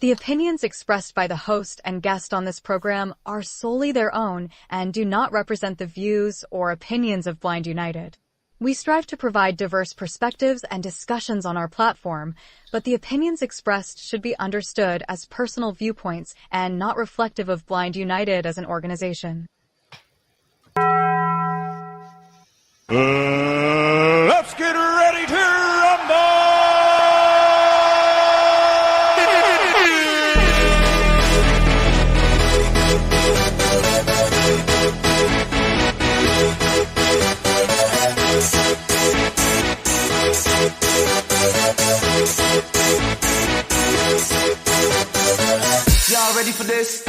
The opinions expressed by the host and guest on this program are solely their own and do not represent the views or opinions of Blind United. We strive to provide diverse perspectives and discussions on our platform, but the opinions expressed should be understood as personal viewpoints and not reflective of Blind United as an organization. Let's get ready to rumble! Y'all ready for this?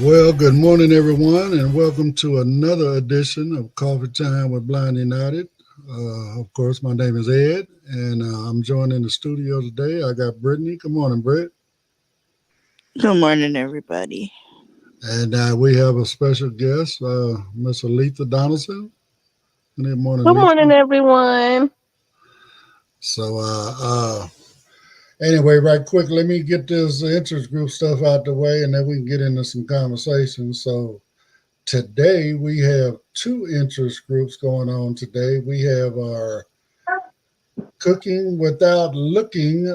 Well, good morning, everyone, and welcome to another edition of Coffee Time with Blind United. Of course, my name is Ed, and I'm joined in the studio today. I got Brittany. Good morning, Britt. Good morning, everybody. And we have a special guest, Miss Aletha Donaldson. Good morning, Good Aletha. morning, everyone. So, anyway, right quick, let me get this interest group stuff out the way, and then we can get into some conversations. So today we have two interest groups going on today. We have our Cooking Without Looking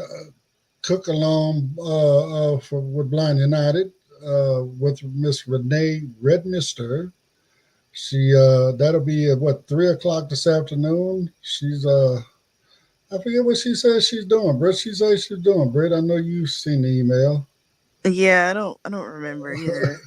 cook along with Blind United with Miss Renee Redmister. She that'll be at 3:00 this afternoon. She's I forget what she says she's doing. Britt, she says she's doing. Britt, I know you've seen the email. Yeah, I don't remember here.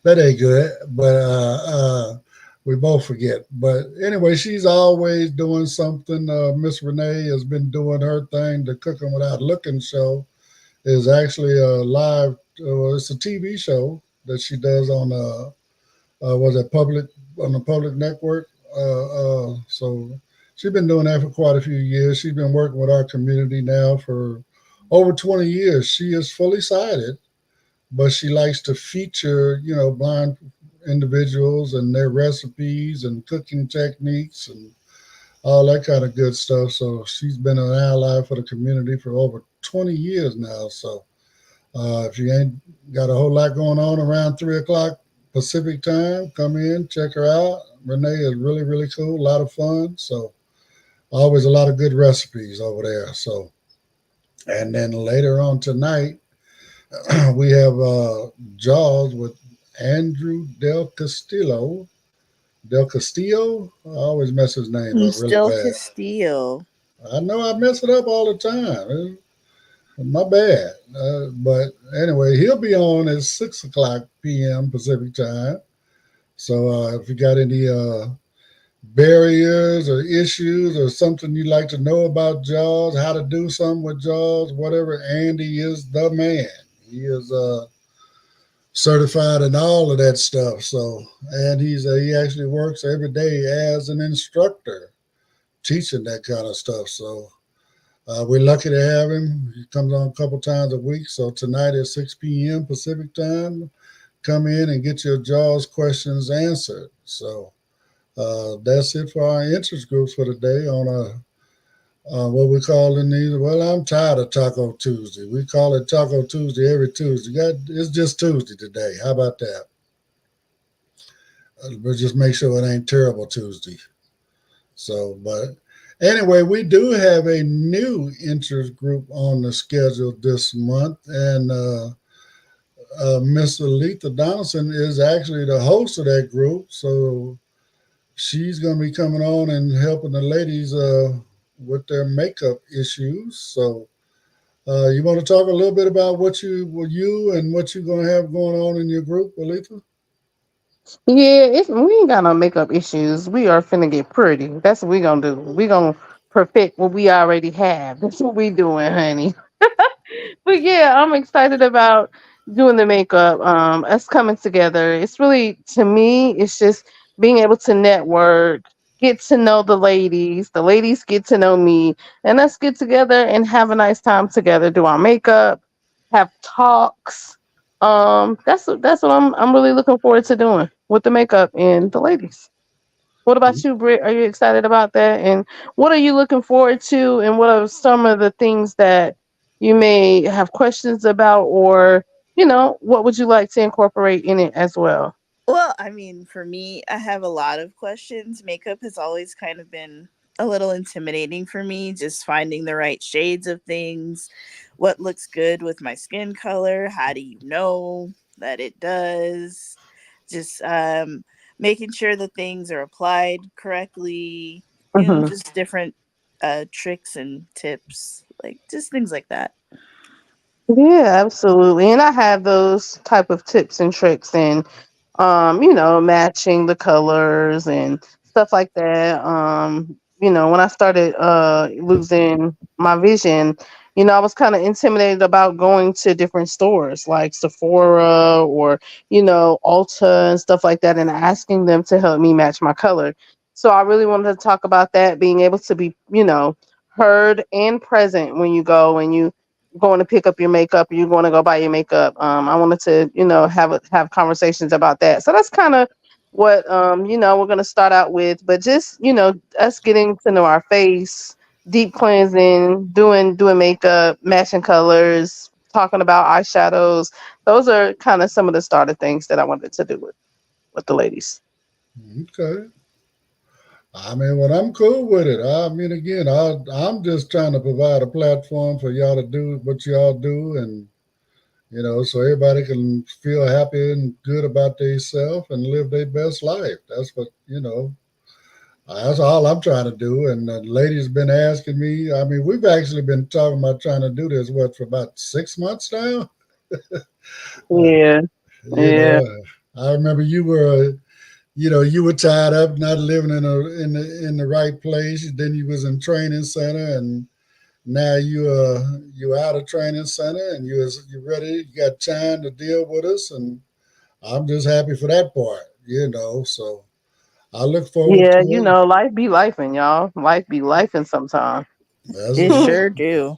That ain't good, but we both forget. But anyway, she's always doing something. Miss Renee has been doing her thing. The Cooking Without Looking show is actually a live. It's a TV show that she does on was it public on the public network. So she's been doing that for quite a few years. She's been working with our community now for over 20 years. She is fully sighted, but she likes to feature, blind individuals and their recipes and cooking techniques and all that kind of good stuff. So she's been an ally for the community for over 20 years now. So if you ain't got a whole lot going on around 3:00 Pacific time, come in, check her out. Renee is really, really cool, a lot of fun. So always a lot of good recipes over there. So, and then later on tonight, we have Jaws with Andrew Del Castillo. Del Castillo? I always mess his name up really Del bad. Castillo. I know I mess it up all the time. My bad. But anyway, he'll be on at 6:00 p.m. Pacific time. So if you got any barriers or issues or something you'd like to know about Jaws, how to do something with Jaws, whatever, Andy is the man. He is certified in all of that stuff. So, and he actually works every day as an instructor teaching that kind of stuff. So we're lucky to have him. He comes on a couple times a week. So tonight at 6 p.m. Pacific time, come in and get your Jaws questions answered. So that's it for our interest groups for today on what we call in these. Well, I'm tired of Taco Tuesday. We call it Taco Tuesday every Tuesday. It's just Tuesday today. How about that? But just make sure it ain't Terrible Tuesday. So, but anyway, we do have a new interest group on the schedule this month, and Miss Aletha Donaldson is actually the host of that group, so she's going to be coming on and helping the ladies with their makeup issues. So, you want to talk a little bit about you and what you're going to have going on in your group, Aletha? Yeah, we ain't got no makeup issues. We are finna get pretty. That's what we gonna do. We gonna perfect what we already have. That's what we doing, honey. But yeah, I'm excited about doing the makeup. Us coming together. It's really, to me, it's just being able to network, get to know the ladies. The ladies get to know me, and us get together and have a nice time together. Do our makeup, have talks. That's what I'm really looking forward to doing with the makeup and the ladies. What about you, Britt? Are you excited about that? And what are you looking forward to? And what are some of the things that you may have questions about, or what would you like to incorporate in it as well? Well, I mean, for me, I have a lot of questions. Makeup has always kind of been a little intimidating for me, just finding the right shades of things, what looks good with my skin color, how do you know that it does? Just making sure that things are applied correctly, Hmm. just different tricks and tips, like just things like that. Yeah, absolutely. And I have those type of tips and tricks, and matching the colors and stuff like that. When I started losing my vision, I was kind of intimidated about going to different stores like Sephora or, Ulta and stuff like that, and asking them to help me match my color. So I really wanted to talk about that, being able to be, heard and present when you go and you going to pick up your makeup, you're going to go buy your makeup. I wanted to, have conversations about that. So that's kind of what we're going to start out with. But just us getting to know our face, deep cleansing, doing makeup, matching colors, talking about eyeshadows. Those are kind of some of the starter things that I wanted to do with the ladies. Okay. I mean, well, I'm cool with it. I mean, again, I'm just trying to provide a platform for y'all to do what y'all do, and so everybody can feel happy and good about themselves and live their best life. That's what That's all I'm trying to do. And the lady's been asking me. I mean, we've actually been talking about trying to do this for about 6 months now. Uh, Yeah, you yeah, know, I remember you were tied up, not living in the right place. Then you was in training center, and now you out of training center, and you ready. You got time to deal with us, and I'm just happy for that part. So I look forward yeah. to it. Life be life, and y'all, life be life, and sometimes. That's It right. sure do.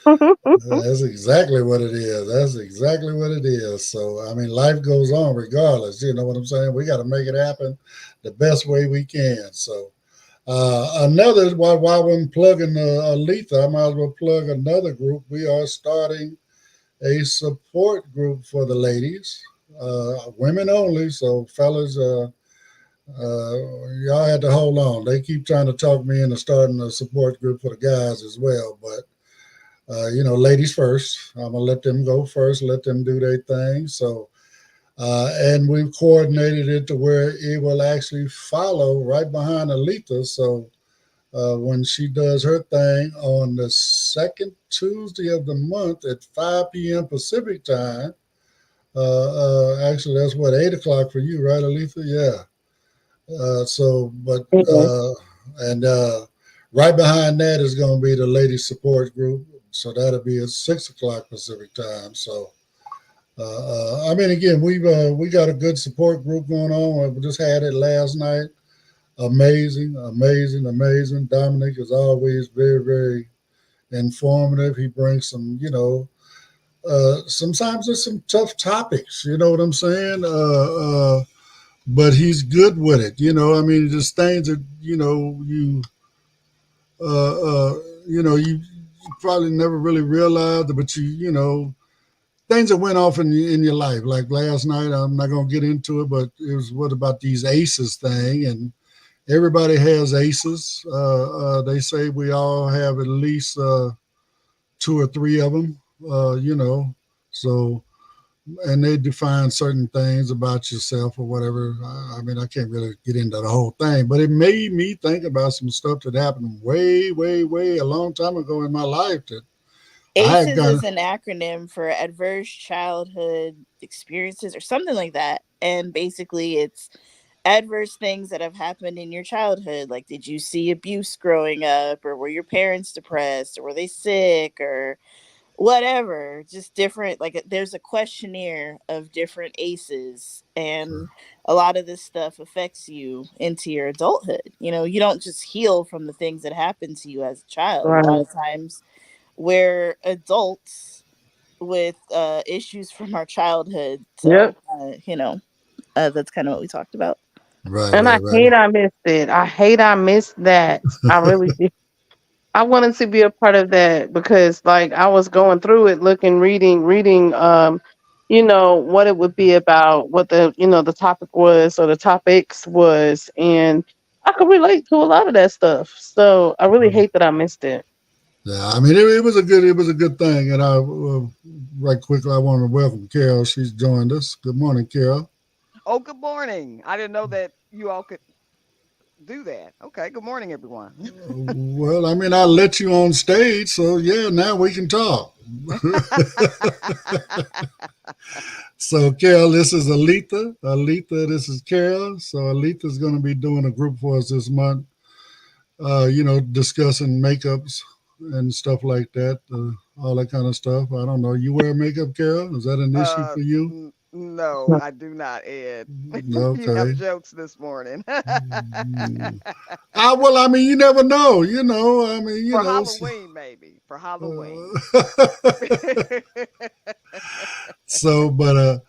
That's exactly what it is. That's exactly what it is. So, I mean, life goes on regardless. You know what I'm saying? We got to make it happen the best way we can. So, while I'm plugging Aletha, I might as well plug another group. We are starting a support group for the ladies, women only. So, fellas, y'all had to hold on. They keep trying to talk me into starting a support group for the guys as well, but ladies first. I'm gonna let them go first, let them do their thing. So, and we've coordinated it to where it will actually follow right behind Aletha. So, when she does her thing on the second Tuesday of the month at 5 p.m. Pacific time, actually that's what 8 o'clock for you, right, Aletha? Yeah. Yeah. And right behind that is going to be the ladies support group. So that'll be at 6 o'clock Pacific time. So, I mean, again, we got a good support group going on. We just had it last night. Amazing, amazing, amazing. Dominic is always very, very informative. He brings sometimes there's some tough topics. You know what I'm saying? But he's good with it. I mean, just things that uh, uh, you probably never really realized, but things that went off in your life. Like last night, I'm not gonna get into it, but it was what about these aces thing, and everybody has aces. They say we all have at least two or three of them. So and they define certain things about yourself or whatever. I mean, I can't really get into the whole thing, but it made me think about some stuff that happened way a long time ago in my life. That ACEs is an acronym for Adverse Childhood Experiences or something like that. And basically it's adverse things that have happened in your childhood. Like, did you see abuse growing up, or were your parents depressed, or were they sick, or whatever? Just different, like there's a questionnaire of different ACEs, and Sure. a lot of this stuff affects you into your adulthood. You know, you don't just heal from the things that happened to you as a child. Right. A lot of times we're adults with issues from our childhood. So, Yep. That's kind of what we talked about. Right, And right. I missed it. I hate I missed that. I really did. I wanted to be a part of that because like I was going through it, reading, what it would be about, what the topic was or the topics was, and I could relate to a lot of that stuff. So I really hate that I missed it. Yeah, I mean, it was a good thing. And right quickly, I want to welcome Carol. She's joined us. Good morning, Carol. Oh, good morning. I didn't know that you all could do that. Okay, good morning, everyone. Well, I mean, I let you on stage, so yeah, now we can talk. So, Carol, this is Aletha. This is Carol. So, Aletha's going to be doing a group for us this month, discussing makeups and stuff like that, all that kind of stuff. I don't know. You wear makeup, Carol? Is that an issue for you? No, I do not, Ed. Okay. You have jokes this morning. Well, I mean, you never know. I mean, For Halloween, maybe. For Halloween. So, but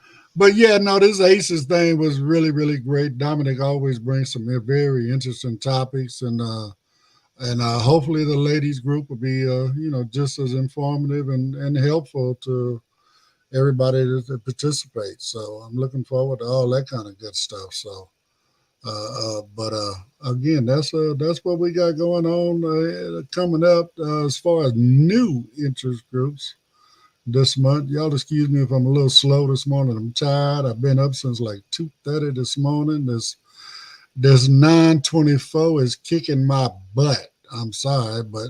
yeah, no, this ACEs thing was really, really great. Dominic always brings some very interesting topics, and hopefully the ladies group will be, just as informative and helpful to everybody that participates. So I'm looking forward to all that kind of good stuff. So, but again, that's what we got going on coming up as far as new interest groups this month. Y'all excuse me if I'm a little slow this morning. I'm tired. I've been up since like 2:30 this morning. This 9:24 is kicking my butt. I'm sorry, but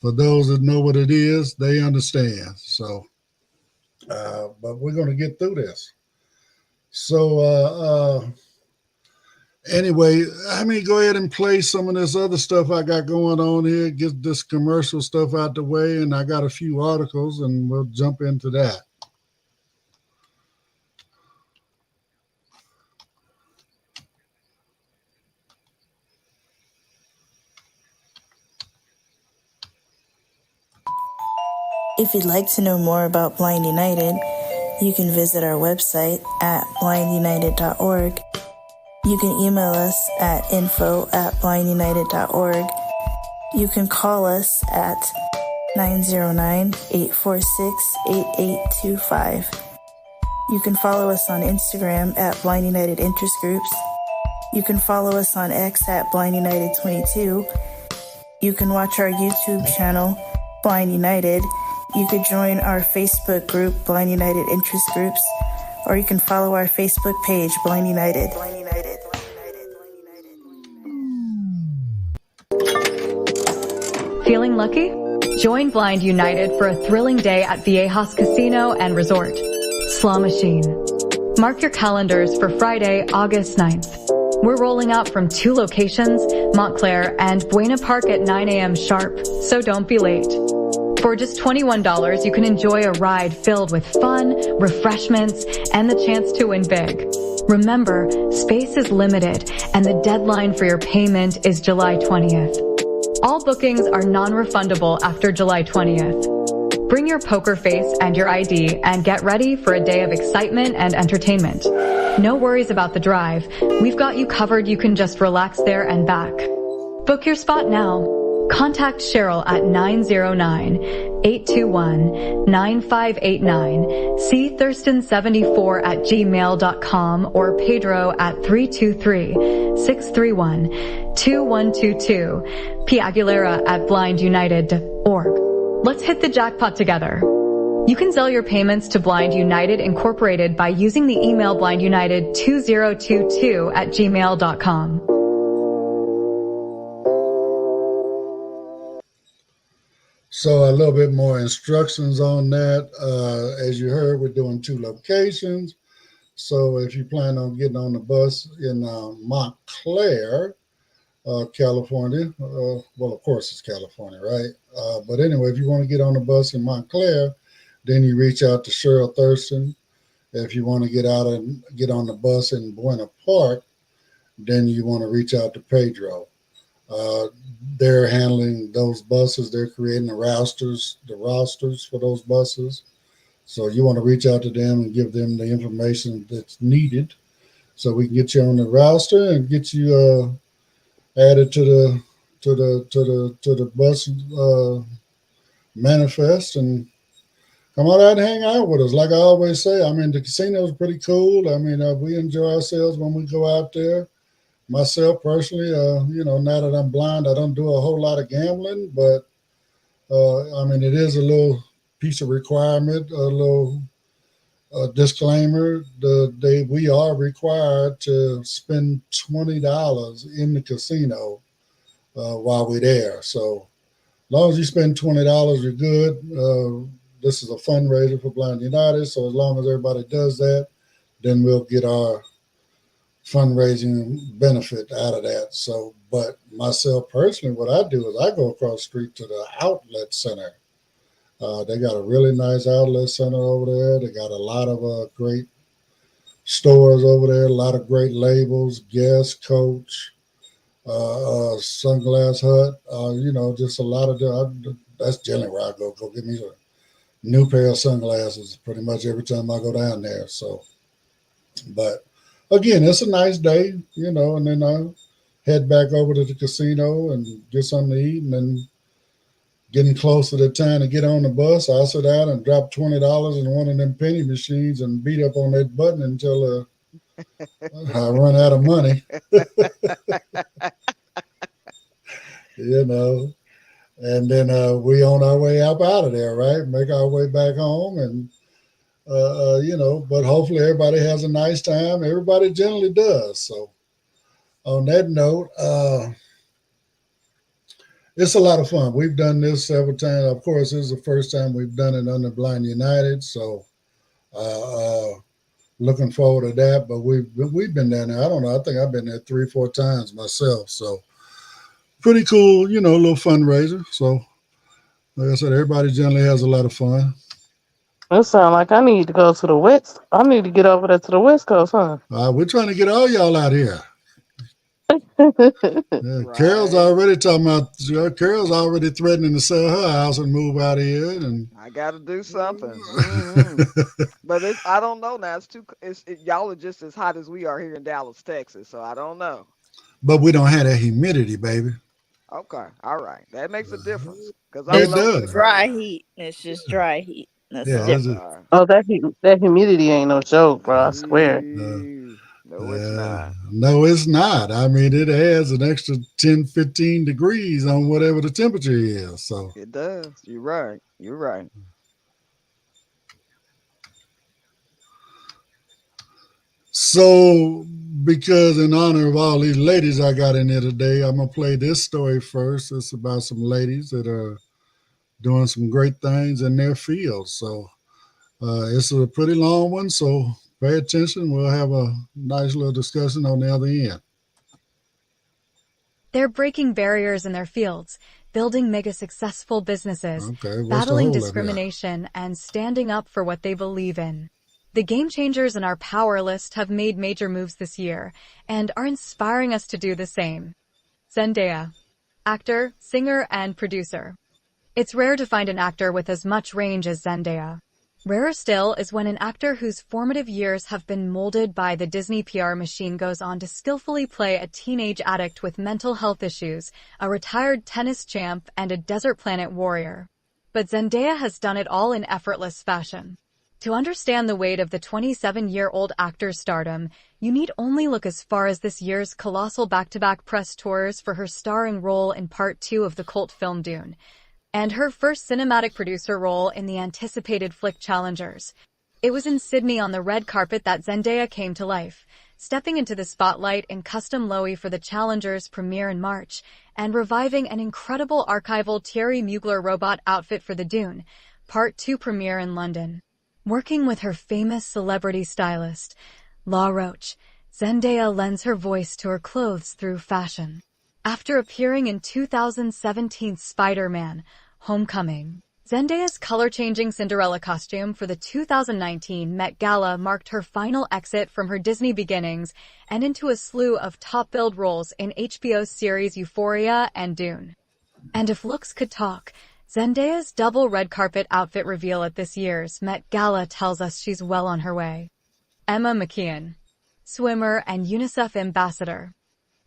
for those that know what it is, they understand. So, but we're going to get through this. So, anyway, I mean, go ahead and play some of this other stuff I got going on here, get this commercial stuff out the way, and I got a few articles, and we'll jump into that. If you'd like to know more about Blind United, you can visit our website at blindunited.org. You can email us at info@blindunited.org. You can call us at 909-846-8825. You can follow us on Instagram at Blind United Interest Groups. You can follow us on X at Blind United 22. You can watch our YouTube channel, Blind United. You could join our Facebook group, Blind United Interest Groups, or you can follow our Facebook page, Blind United. Feeling lucky? Join Blind United for a thrilling day at Viejas Casino and Resort. Slaw Machine. Mark your calendars for Friday, August 9th. We're rolling out from 2 locations, Montclair and Buena Park at 9 a.m. sharp, so don't be late. For just $21, you can enjoy a ride filled with fun, refreshments, and the chance to win big. Remember, space is limited, and the deadline for your payment is July 20th. All bookings are non-refundable after July 20th. Bring your poker face and your ID and get ready for a day of excitement and entertainment. No worries about the drive. We've got you covered. You can just relax there and back. Book your spot now. Contact Cheryl at 909-821-9589, cthurston74@gmail.com, or Pedro at 323-631-2122, P. Aguilera at blindunited.org. Let's hit the jackpot together. You can sell your payments to Blind United Incorporated by using the email blindunited2022@gmail.com. So a little bit more instructions on that. As you heard, we're doing 2 locations. So if you plan on getting on the bus in Montclair, California, well, of course it's California, right? But anyway, if you want to get on the bus in Montclair, then you reach out to Cheryl Thurston. If you want to get on the bus in Buena Park, then you want to reach out to Pedro. They're handling those buses. They're creating the rosters for those buses. So you want to reach out to them and give them the information that's needed, so we can get you on the roster and get you added to the bus manifest, and come on out and hang out with us. Like I always say, I mean, the casino is pretty cool. I mean, we enjoy ourselves when we go out there. Myself personally, now that I'm blind, I don't do a whole lot of gambling, but I mean, it is a little piece of requirement, a little disclaimer. We are required to spend $20 in the casino while we're there. So as long as you spend $20, you're good. This is a fundraiser for Blind United, so as long as everybody does that, then we'll get our fundraising benefit out of that. So, but myself personally, what I do is I go across the street to the outlet center. They got a really nice outlet center over there. They got a lot of great stores over there, a lot of great labels, Guess, Coach, Sunglass Hut, just a lot of that's generally where I go get me a new pair of sunglasses pretty much every time I go down there. So, but again, it's a nice day, and then I head back over to the casino and get something to eat, and then getting close to the time to get on the bus, I sit down and drop $20 in one of them penny machines and beat up on that button until I run out of money. And then we on our way up out of there, right? Make our way back home, and but hopefully everybody has a nice time. Everybody generally does. So on that note, it's a lot of fun. We've done this several times. Of course, this is the first time we've done it under Blind United. So looking forward to that. But we've been down there. I don't know. I think I've been there 3 or 4 times myself. So pretty cool, little fundraiser. So like I said, everybody generally has a lot of fun. It sounds like I need to go to the West. I need to get over there to the West Coast, huh? We're trying to get all y'all out here. Right. Carol's already talking about. Carol's already threatening to sell her house and move out of here. And I got to do something. But I don't know now. Y'all are just as hot as we are here in Dallas, Texas. So I don't know. But we don't have that humidity, baby. Okay, all right, that makes a difference. Because It does. Dry heat. It's just dry heat. That's Yeah, it. that's it. Oh, that humidity ain't no joke, bro. I swear. No, it's not. No, it's not. I mean, it adds an extra 10, 15 degrees on whatever the temperature is. So It does. You're right. You're right. So, because in honor of all these ladies I got in here today, I'm going to play this story first. It's about some ladies that are doing some great things in their field. So, it's a pretty long one. So, pay attention. We'll have a nice little discussion on the other end. They're breaking barriers in their fields, building mega successful businesses, Okay, what's battling the hold up discrimination, and standing up for what they believe in. The game changers in our power list have made major moves this year and are inspiring us to do the same. Zendaya, actor, singer, and producer. It's rare to find an actor with as much range as Zendaya. Rarer still is when an actor whose formative years have been molded by the Disney PR machine goes on to skillfully play a teenage addict with mental health issues, a retired tennis champ, and a desert planet warrior. But Zendaya has done it all in effortless fashion. To understand the weight of the 27-year-old actor's stardom, you need only look as far as this year's colossal back-to-back press tours for her starring role in Part 2 of the cult film Dune. and her first cinematic producer role in the anticipated flick Challengers. It was in Sydney on the red carpet that Zendaya came to life, stepping into the spotlight in custom Loewe for the Challengers premiere in March, and reviving an incredible archival Thierry Mugler robot outfit for the Dune Part 2 premiere in London. Working with her famous celebrity stylist, La Roche, Zendaya lends her voice to her clothes through fashion. After appearing in 2017's Spider-Man: Homecoming, Zendaya's color-changing Cinderella costume for the 2019 Met Gala marked her final exit from her Disney beginnings and into a slew of top-billed roles in HBO's series Euphoria and Dune. And if looks could talk, Zendaya's double red carpet outfit reveal at this year's Met Gala tells us she's well on her way. Emma McKeon, swimmer and UNICEF ambassador.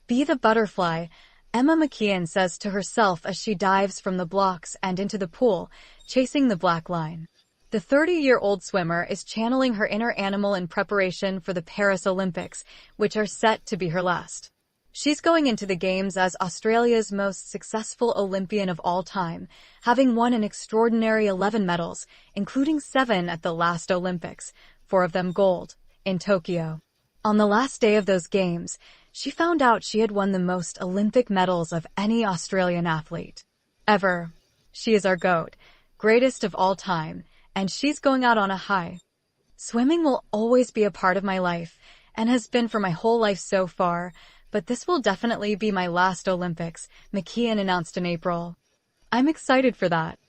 Be the butterfly, Emma McKeon says to herself as she dives from the blocks and into the pool, chasing the black line. The 30-year-old swimmer is channeling her inner animal in preparation for the Paris Olympics, which are set to be her last. She's going into the Games as Australia's most successful Olympian of all time, having won an extraordinary 11 medals, including 7 at the last Olympics, 4 of them gold, in Tokyo. On the last day of those games, she found out she had won the most Olympic medals of any Australian athlete ever. She is our GOAT, greatest of all time, and she's going out on a high. Swimming will always be a part of my life, and has been for my whole life so far, but this will definitely be my last Olympics, McKeon announced in April. I'm excited for that.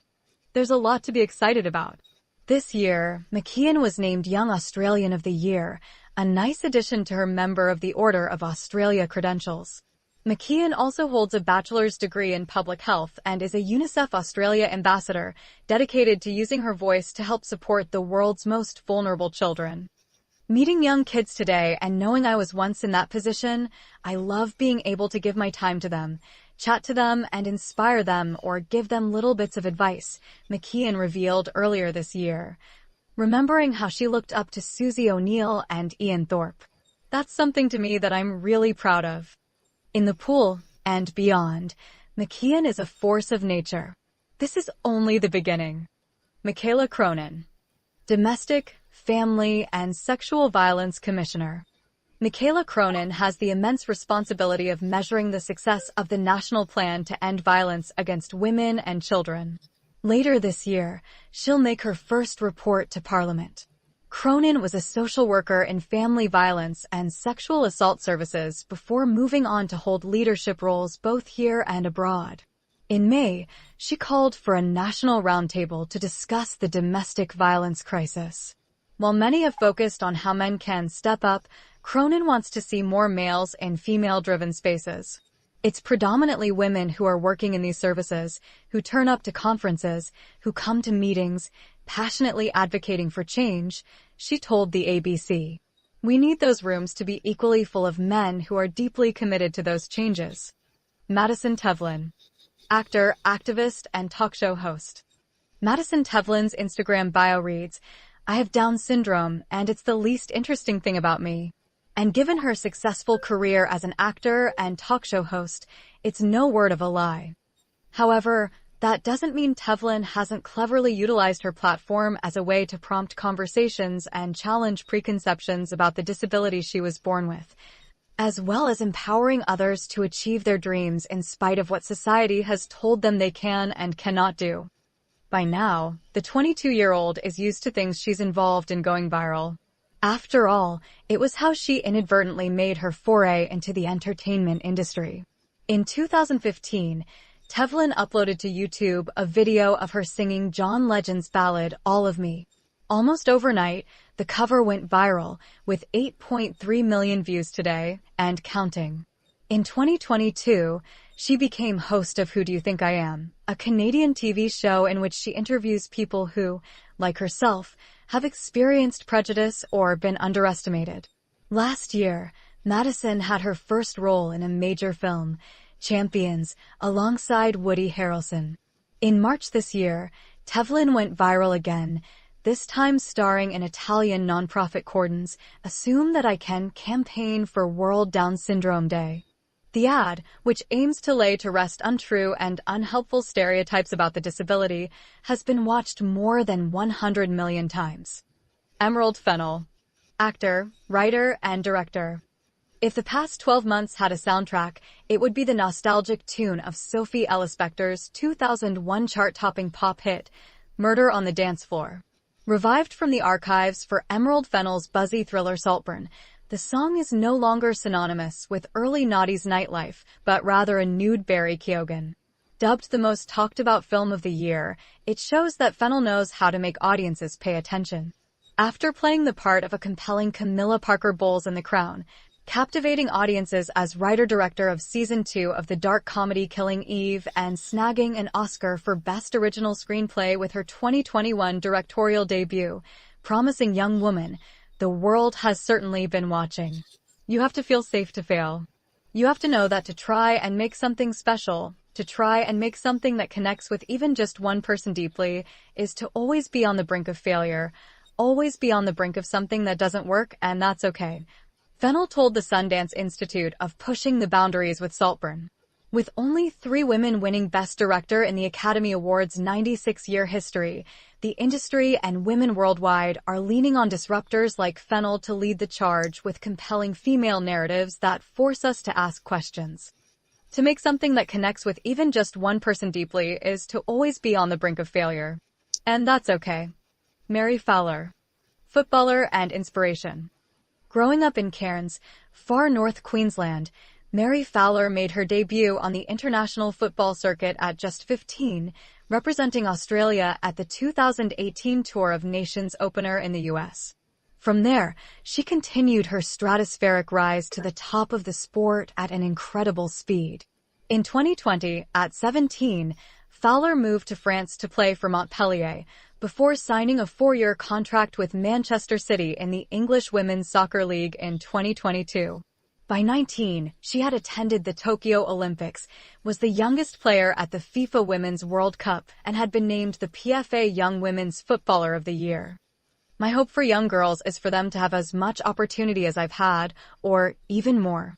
There's a lot to be excited about. This year, McKeon was named Young Australian of the Year, a nice addition to her Member of the Order of Australia credentials. McKeon also holds a bachelor's degree in public health and is a UNICEF Australia ambassador, dedicated to using her voice to help support the world's most vulnerable children. Meeting young kids today and knowing I was once in that position, I love being able to give my time to them, chat to them and inspire them or give them little bits of advice, McKeon revealed earlier this year, remembering how she looked up to Susie O'Neill and Ian Thorpe. That's something to me that I'm really proud of. In the pool and beyond, McKeon is a force of nature. This is only the beginning. Michaela Cronin, Domestic, Family, and Sexual Violence Commissioner. Michaela Cronin has the immense responsibility of measuring the success of the National Plan to End Violence Against Women and Children. Later this year, she'll make her first report to Parliament. Cronin was a social worker in family violence and sexual assault services before moving on to hold leadership roles both here and abroad. In May, she called for a national roundtable to discuss the domestic violence crisis. While many have focused on how men can step up, Cronin wants to see more males in female-driven spaces. It's predominantly women who are working in these services, who turn up to conferences, who come to meetings, passionately advocating for change, she told the ABC. We need those rooms to be equally full of men who are deeply committed to those changes. Madison Tevlin, actor, activist, and talk show host. Madison Tevlin's Instagram bio reads, I have Down syndrome, and it's the least interesting thing about me. And given her successful career as an actor and talk show host, it's no word of a lie. However, that doesn't mean Tevlin hasn't cleverly utilized her platform as a way to prompt conversations and challenge preconceptions about the disability she was born with, as well as empowering others to achieve their dreams in spite of what society has told them they can and cannot do. By now, the 22-year-old is used to things she's involved in going viral. After all, it was how she inadvertently made her foray into the entertainment industry. In 2015, Tevlin uploaded to YouTube a video of her singing John Legend's ballad, All of Me. Almost overnight, the cover went viral, with 8.3 million views today, and counting. In 2022, she became host of Who Do You Think I Am?, a Canadian TV show in which she interviews people who, like herself, have experienced prejudice or been underestimated. Last year, Madison had her first role in a major film, Champions, alongside Woody Harrelson. In March this year, Tevlin went viral again, this time starring in Italian nonprofit Cordon's Assume That I Can campaign for World Down Syndrome Day. The ad, which aims to lay to rest untrue and unhelpful stereotypes about the disability, has been watched more than 100 million times. Emerald Fennell, actor, writer, and director. If the past 12 months had a soundtrack, it would be the nostalgic tune of Sophie Ellis-Bextor's 2001 chart-topping pop hit, Murder on the Dance Floor. Revived from the archives for Emerald Fennell's buzzy thriller Saltburn, the song is no longer synonymous with early noughties nightlife, but rather a nude Barry Keoghan. Dubbed the most talked-about film of the year, it shows that Fennell knows how to make audiences pay attention. After playing the part of a compelling Camilla Parker Bowles in The Crown, captivating audiences as writer-director of Season 2 of the dark comedy Killing Eve, and snagging an Oscar for Best Original Screenplay with her 2021 directorial debut, Promising Young Woman, the world has certainly been watching. You have to feel safe to fail. You have to know that to try and make something special, to try and make something that connects with even just one person deeply, is to always be on the brink of failure, always be on the brink of something that doesn't work, and that's okay. Fennell told the Sundance Institute of pushing the boundaries with Saltburn. With only 3 women winning Best Director in the Academy Awards' 96-year history, the industry and women worldwide are leaning on disruptors like Fennell to lead the charge with compelling female narratives that force us to ask questions. To make something that connects with even just one person deeply is to always be on the brink of failure. And that's okay. Mary Fowler, footballer and inspiration. Growing up in Cairns, far north Queensland, Mary Fowler made her debut on the international football circuit at just 15, representing Australia at the 2018 Tour of Nations opener in the US. From there, she continued her stratospheric rise to the top of the sport at an incredible speed. In 2020, at 17, Fowler moved to France to play for Montpellier, before signing a 4-year contract with Manchester City in the English Women's Soccer League in 2022. By 19, she had attended the Tokyo Olympics, was the youngest player at the FIFA Women's World Cup, and had been named the PFA Young Women's Footballer of the Year. My hope for young girls is for them to have as much opportunity as I've had, or even more.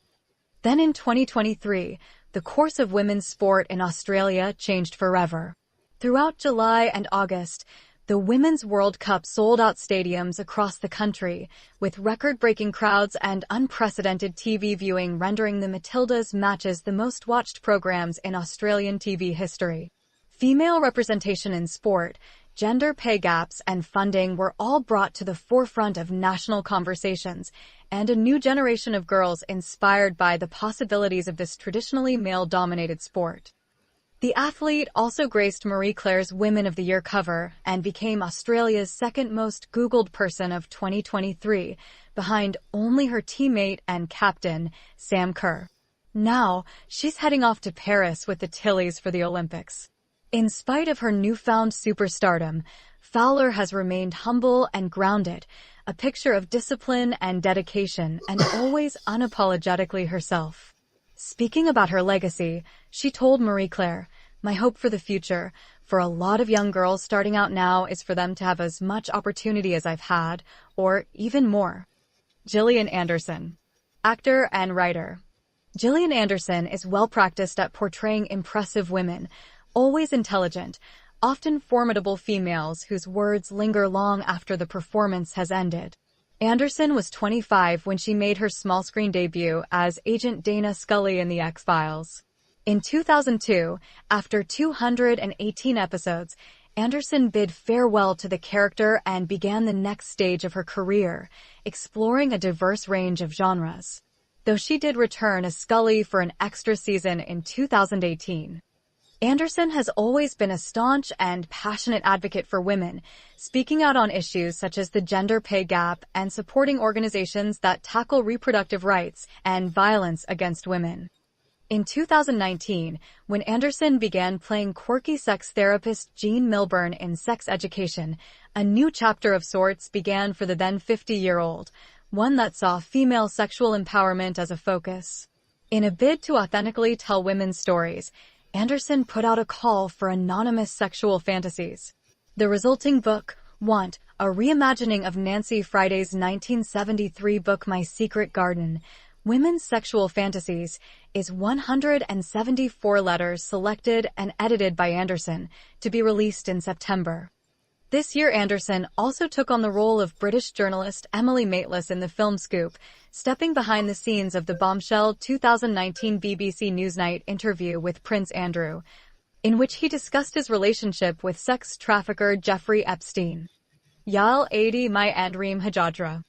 Then in 2023, the course of women's sport in Australia changed forever. Throughout July and August, the Women's World Cup sold out stadiums across the country, with record-breaking crowds and unprecedented TV viewing rendering the Matildas matches the most watched programs in Australian TV history. Female representation in sport, gender pay gaps, and funding were all brought to the forefront of national conversations, and a new generation of girls inspired by the possibilities of this traditionally male-dominated sport. The athlete also graced Marie Claire's Women of the Year cover and became Australia's second most Googled person of 2023, behind only her teammate and captain, Sam Kerr. Now, she's heading off to Paris with the Tillies for the Olympics. In spite of her newfound superstardom, Fowler has remained humble and grounded, a picture of discipline and dedication, and always unapologetically herself. Speaking about her legacy, she told Marie Claire, "My hope for the future, for a lot of young girls starting out now, is for them to have as much opportunity as I've had, or even more." Gillian Anderson, actor and writer. Gillian Anderson is well practiced at portraying impressive women, always intelligent, often formidable females whose words linger long after the performance has ended. Anderson was 25 when she made her small-screen debut as Agent Dana Scully in The X-Files. In 2002, after 218 episodes, Anderson bid farewell to the character and began the next stage of her career, exploring a diverse range of genres. Though she did return as Scully for an extra season in 2018. Anderson has always been a staunch and passionate advocate for women, speaking out on issues such as the gender pay gap and supporting organizations that tackle reproductive rights and violence against women. In 2019, when Anderson began playing quirky sex therapist Jean Milburn in Sex Education, a new chapter of sorts began for the then 50-year-old, one that saw female sexual empowerment as a focus. In a bid to authentically tell women's stories, Anderson put out a call for anonymous sexual fantasies. The resulting book, Want, a reimagining of Nancy Friday's 1973 book My Secret Garden, Women's Sexual Fantasies is 174 letters selected and edited by Anderson to be released in September. This year, Anderson also took on the role of British journalist Emily Maitlis in the film Scoop, stepping behind the scenes of the bombshell 2019 BBC Newsnight interview with Prince Andrew, in which he discussed his relationship with sex trafficker Jeffrey Epstein. Yael Adi Mai Andreem Hajadra.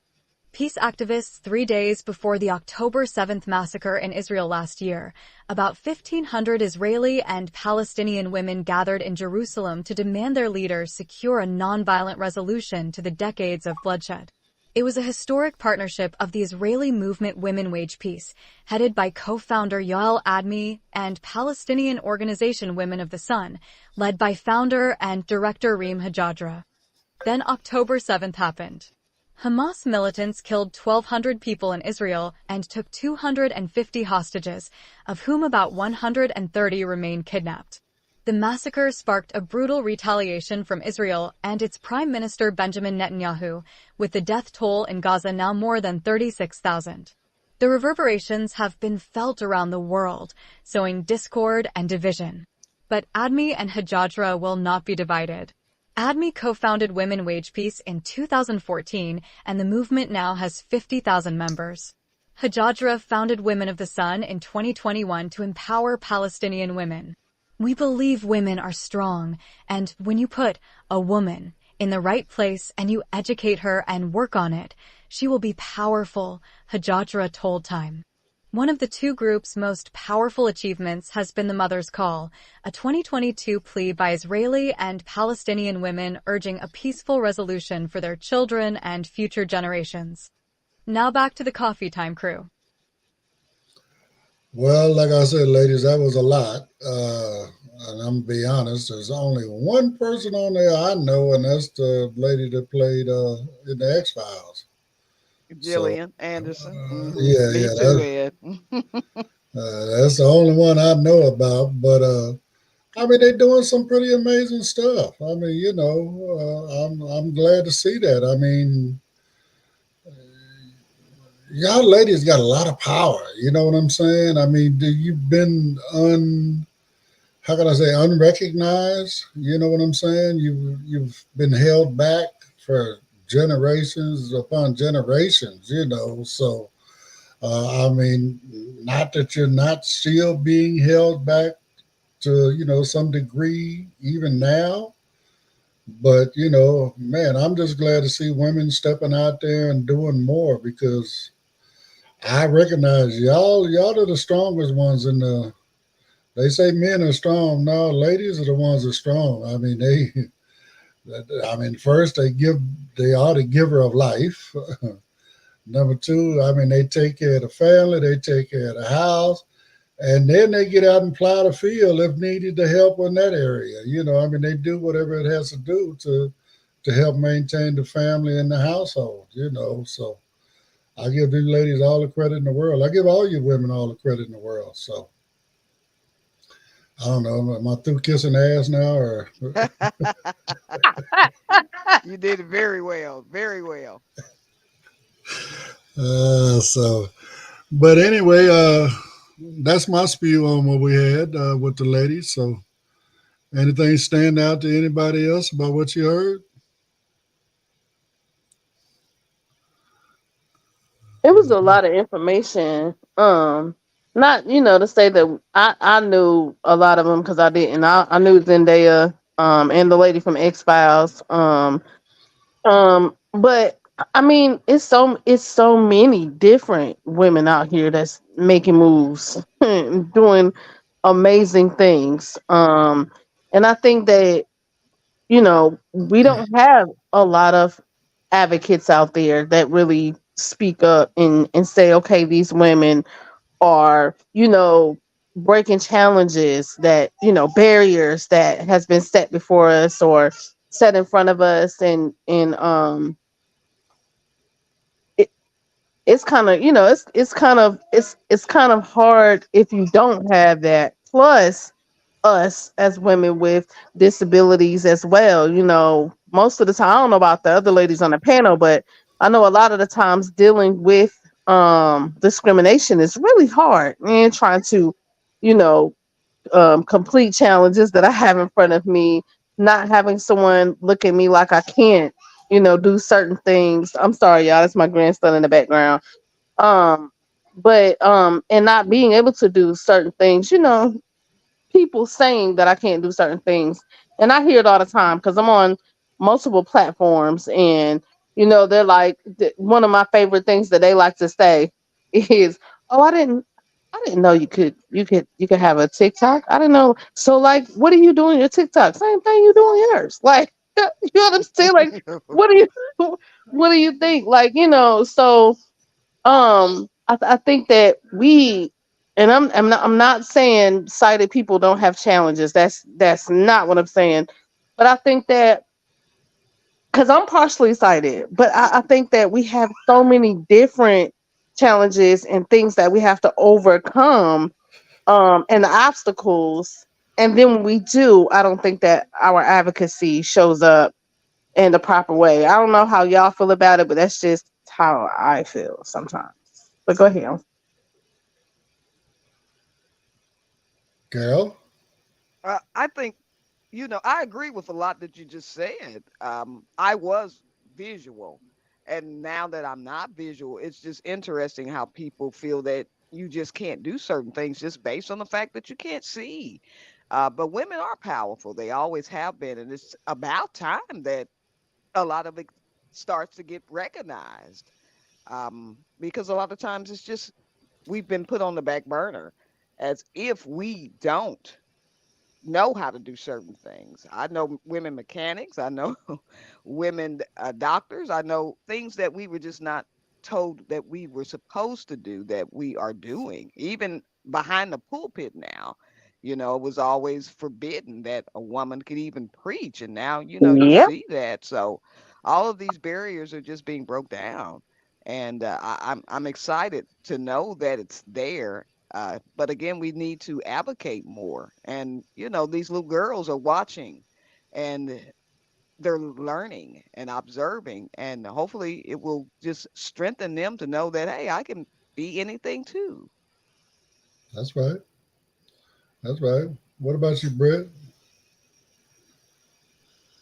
Peace activists 3 days before the October 7th massacre in Israel last year, about 1,500 Israeli and Palestinian women gathered in Jerusalem to demand their leaders secure a nonviolent resolution to the decades of bloodshed. It was a historic partnership of the Israeli movement Women Wage Peace, headed by co-founder Yael Admi, and Palestinian organization Women of the Sun, led by founder and director Reem Hajadra. Then October 7th happened. Hamas militants killed 1,200 people in Israel and took 250 hostages, of whom about 130 remain kidnapped. The massacre sparked a brutal retaliation from Israel and its Prime Minister Benjamin Netanyahu, with the death toll in Gaza now more than 36,000. The reverberations have been felt around the world, sowing discord and division. But Admi and Hajadra will not be divided. Admi co-founded Women Wage Peace in 2014, and the movement now has 50,000 members. Hajadra founded Women of the Sun in 2021 to empower Palestinian women. We believe women are strong, and when you put a woman in the right place and you educate her and work on it, she will be powerful, Hajadra told Time. One of the two groups' most powerful achievements has been the Mother's Call, a 2022 plea by Israeli and Palestinian women urging a peaceful resolution for their children and future generations. Now back to the Coffee Time crew. Well, like I said, ladies, that was a lot. And I'm going to be honest, there's only one person on there I know, and that's the lady that played in the X-Files. Gillian Anderson. Yeah, Me yeah. too, Ed. That's the only one I know about. But, I mean, they're doing some pretty amazing stuff. I mean, you know, I'm glad to see that. I mean, y'all ladies got a lot of power. You know what I'm saying? I mean, you've been unrecognized. You know what I'm saying? You've been held back for generations upon generations, you know. So, I mean, not that you're not still being held back to, you know, some degree even now. But, you know, man, I'm just glad to see women stepping out there and doing more, because I recognize y'all are the strongest ones in the. They say men are strong. No, ladies are the ones that are strong. I mean, first they are the giver of life. Number two, I mean, they take care of the family, they take care of the house, and then they get out and plow the field if needed to help in that area. You know, I mean, they do whatever it has to do to help maintain the family and the household, you know. So I give these ladies all the credit in the world. I give all you women all the credit in the world. So I don't know, am I through kissing ass now, or? You did it very well, very well. But anyway, that's my spiel on what we had with the ladies. So anything stand out to anybody else about what you heard? It was a lot of information. Not, you know, to say that I knew a lot of them, because I didn't. I knew Zendaya, and the lady from X-Files. But I mean, it's so many different women out here that's making moves, doing amazing things. And I think that, you know, we don't have a lot of advocates out there that really speak up and say, okay, these women are, you know, breaking challenges that, you know, barriers that has been set before us or set in front of us. And it's kind of, you know, it's kind of hard if you don't have that. Plus, us as women with disabilities as well, you know, most of the time, I don't know about the other ladies on the panel, but I know a lot of the times dealing with discrimination is really hard, and trying to, you know, complete challenges that I have in front of me, not having someone look at me like I can't, do certain things. I'm sorry, y'all. That's my grandson in the background. Um, but and not being able to do certain things, people saying that I can't do certain things. And I hear it all the time because I'm on multiple platforms, and they're like, one of my favorite things that they like to say is, "Oh, I didn't know you could have a TikTok. I didn't know. So like, what are you doing your TikTok? Same thing you doing yours. Like, you understand? Like, what do you what do you think? Like, so I think that and I'm not saying sighted people don't have challenges. That's not what I'm saying. But I think that, because I'm partially sighted, but I think that we have so many different challenges and things that we have to overcome, and the obstacles. And then when we do, I don't think that our advocacy shows up in the proper way. I don't know how y'all feel about it, but that's just how I feel sometimes. But go ahead. Carol? I think, I agree with a lot that you just said. I was visual, and now that I'm not visual, it's just interesting how people feel that you just can't do certain things just based on the fact that you can't see. But women are powerful. They always have been, and it's about time that a lot of it starts to get recognized. Because a lot of times it's just we've been put on the back burner as if we don't know how to do certain things. I know women mechanics, I know women doctors, I know things that we were just not told that we were supposed to do that we are doing. Even behind the pulpit now, it was always forbidden that a woman could even preach, and now you Yep. see that. So all of these barriers are just being broke down, and I'm excited to know that it's there. But again, we need to advocate more. And, these little girls are watching and they're learning and observing. And hopefully it will just strengthen them to know that, hey, I can be anything too. That's right. That's right. What about you, Brett?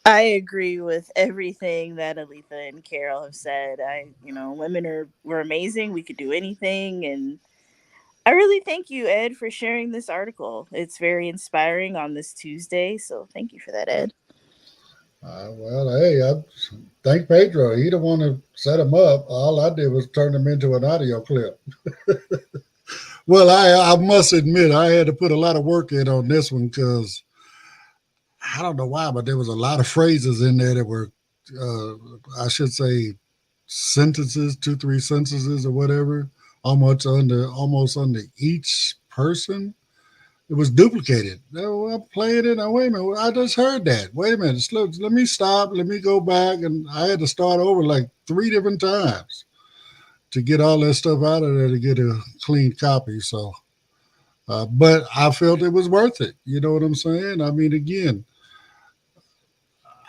I agree with everything that Aletha and Carol have said. Women we're amazing. We could do anything, and I really thank you, Ed, for sharing this article. It's very inspiring on this Tuesday, so thank you for that, Ed. Well, hey, I thank Pedro. He the one who set him up. All I did was turn him into an audio clip. Well, I must admit, I had to put a lot of work in on this one because I don't know why, but there was a lot of phrases in there that were, I should say, sentences, 2, 3 sentences or whatever, almost under each person. It was duplicated. Oh, I'm playing it. Now, wait a minute. I just heard that. Wait a minute. Let me stop. Let me go back. And I had to start over like 3 different times to get all that stuff out of there to get a clean copy. So, but I felt it was worth it. You know what I'm saying? I mean, again,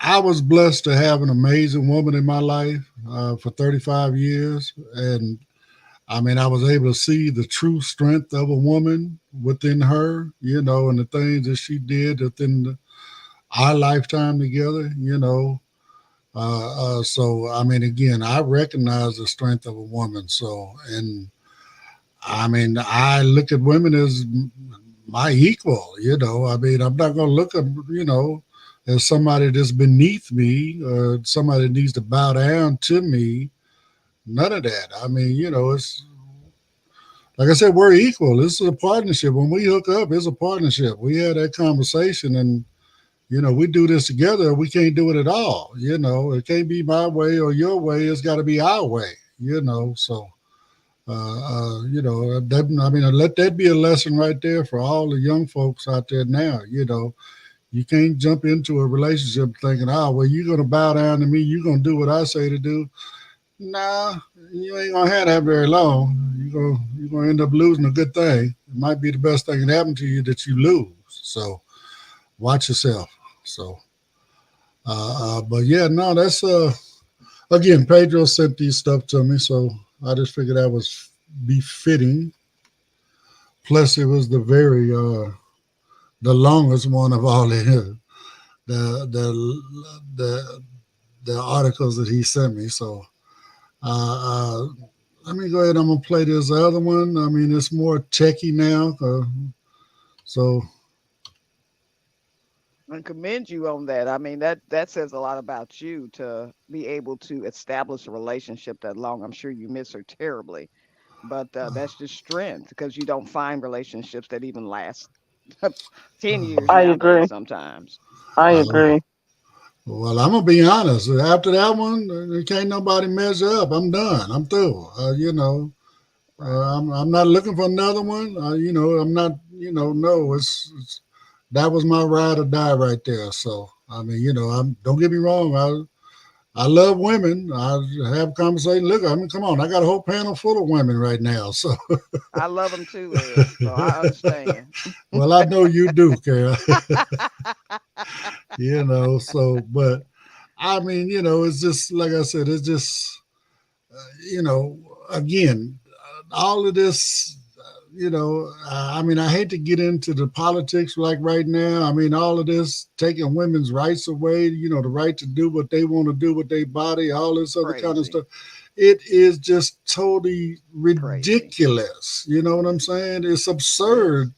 I was blessed to have an amazing woman in my life for 35 years. And I mean, I was able to see the true strength of a woman within her, and the things that she did within our lifetime together, So, I mean, again, I recognize the strength of a woman. So, and I mean, I look at women as my equal, I mean, I'm not going to look at, as somebody that's beneath me or somebody that needs to bow down to me. None of that. I mean, it's like I said, we're equal. This is a partnership. When we hook up, it's a partnership. We had that conversation and, we do this together. We can't do it at all. It can't be my way or your way. It's got to be our way, So, I mean, let that be a lesson right there for all the young folks out there now. You can't jump into a relationship thinking, oh, well, you're going to bow down to me. You're going to do what I say to do. Nah, you ain't going to have that very long. You're going to end up losing a good thing. It might be the best thing that happened to you that you lose. So watch yourself. So, but yeah, no, that's, again, Pedro sent these stuff to me. So I just figured that was befitting. Plus, it was the longest one of all the the the the articles that he sent me. So uh, let me go ahead. I'm gonna play this other one. I mean, it's more techie now. So And commend you on that. I mean, that says a lot about you to be able to establish a relationship that long. I'm sure you miss her terribly, but that's just strength because you don't find relationships that even last 10 years I nowadays. agree. Sometimes. I uh, agree. well, I'm gonna be honest. After that one, can't nobody measure up. I'm done. I'm through. Right. I'm not looking for another one. I'm not. No. It's that was my ride or die right there. So I mean, don't get me wrong. I love women. I have conversation. Look, I mean, come on. I got a whole panel full of women right now. So, I love them too, Ed. So I understand. well, I know you do, Carol. So, but I mean, it's just like I said. It's just, again, all of this. I mean, I hate to get into the politics like right now. I mean, all of this taking women's rights away, the right to do what they want to do with their body, all this other kind of Crazy. stuff. It is just totally Crazy. ridiculous. You know what I'm saying? It's Yes. absurd,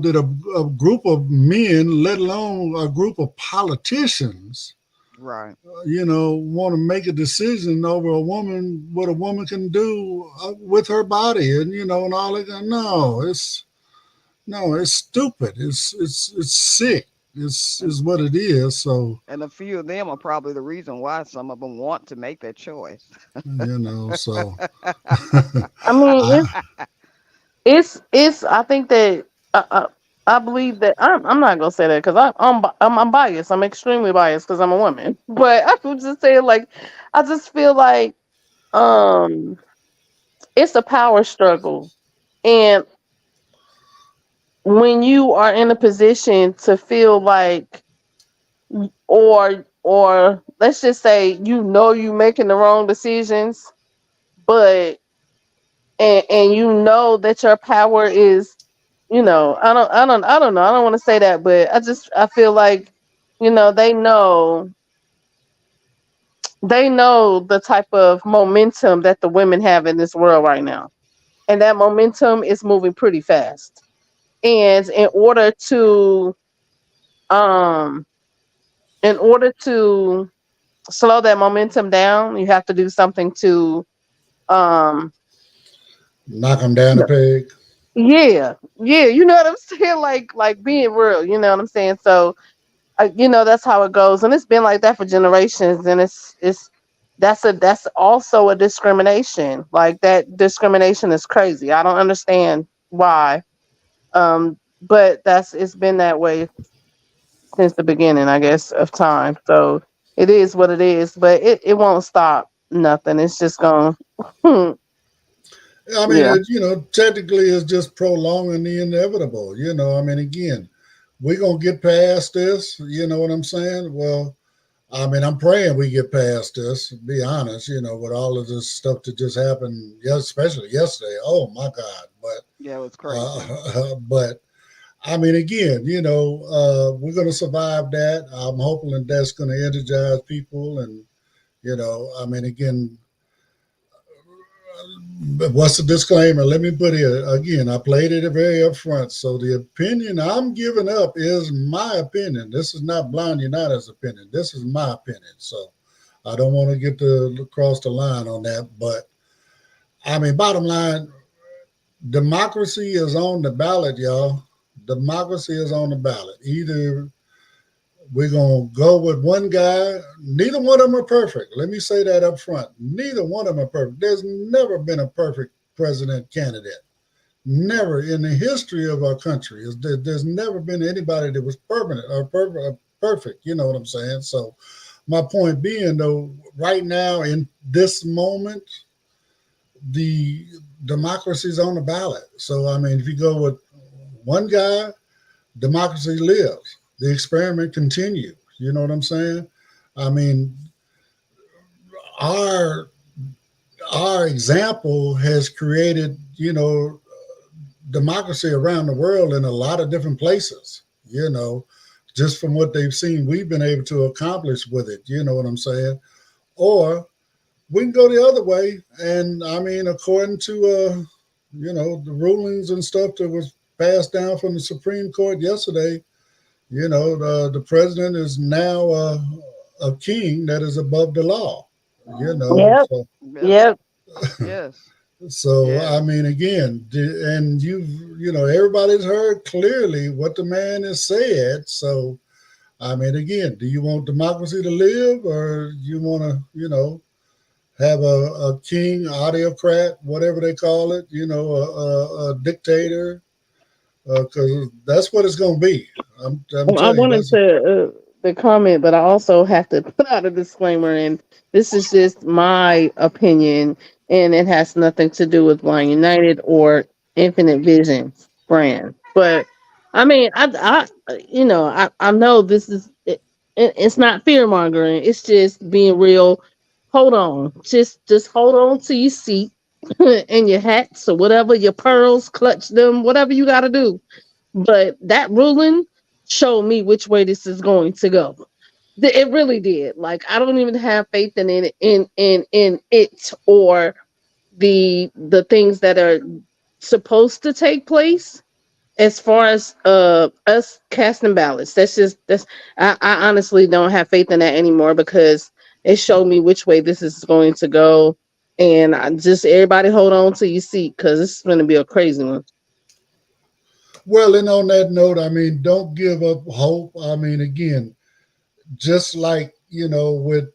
that a group of men, let alone a group of politicians, Right. want to make a decision over a woman, what a woman can do with her body, and all that. No, it's stupid. It's sick. It's And is what it is. So and a few of them are probably the reason why some of them want to make that choice. so I mean, I it's. I think that I believe that I'm not gonna say that because I'm biased. I'm extremely biased because I'm a woman. But I would just say like I just feel like um it's a power struggle, and when you are in a position to feel like or let's just say you making the wrong decisions, but and you know that your power is I don't know. I don't want to say that, but I feel like, they know the type of momentum that the women have in this world right now. And that momentum is moving pretty fast. And um in order to slow that momentum down, you have to do something to um knock them down a peg. yeah, yeah, you know what I'm saying? Like being real, you know what I'm saying? So that's how it goes, and it's been like that for generations. And that's also a discrimination. Like that discrimination is crazy. I don't understand why, but it's been that way since the beginning, I guess, of time. So it is what it is, but it won't stop nothing. It's just going. I mean, Yeah. technically, it's just prolonging the inevitable. I mean, again, we're gonna get past this. You know what I'm saying? Well, I mean, I'm praying we get past this. To be honest, with all of this stuff that just happened, especially yesterday. Oh my God! Yeah, it was crazy. But I mean, again, we're going to survive that. I'm hoping that that's going to energize people, and I mean, again, what's the disclaimer? Let me put it again. I played it very upfront. So the opinion I'm giving up is my opinion. This is not Blind United's opinion. This is my opinion. So I don't want to get to cross the line on that. But I mean, bottom line, democracy is on the ballot, y'all. Democracy is on the ballot. Either we're going to go with one guy. Neither one of them are perfect. Let me say that up front. Neither one of them are perfect. There's never been a perfect president candidate. Never in the history of our country. There's never been anybody that was permanent or perfect. You know what I'm saying? So my point being, though, right now in this moment, the democracy's on the ballot. So, I mean, if you go with one guy, democracy lives. The experiment continues. You know what I'm saying? I mean, our our example has created, democracy around the world in a lot of different places, just from what they've seen, we've been able to accomplish with it. You know what I'm saying? Or we can go the other way. And I mean, according to, the rulings and stuff that was passed down from the Supreme Court yesterday, the president is now a king that is above the law, Yep. So, Yep. Yes. so Yeah. I mean, again, and everybody's heard clearly what the man has said. So, I mean, again, do you want democracy to live, or you want to, have a king, autocrat, whatever they call it, a dictator? Because that's what it's going to be. I'm I telling you, wanted to comment, but I also have to put out a disclaimer, and this is just my opinion, and it has nothing to do with Blind United or Infinite Vision brand. But I mean, I know this is it's not fear mongering. It's just being real. Hold on, just hold on to your seat and your hats or whatever, your pearls, clutch them, whatever you got to do. But that ruling showed me which way this is going to go. It really did. Like, I don't even have faith in it, in it, or the things that are supposed to take place as far as us casting ballots. I honestly don't have faith in that anymore, because it showed me which way this is going to go. And I just, everybody hold on to your seat, because it's going to be a crazy one. Well, and on that note, I mean, don't give up hope. I mean, again, just like, with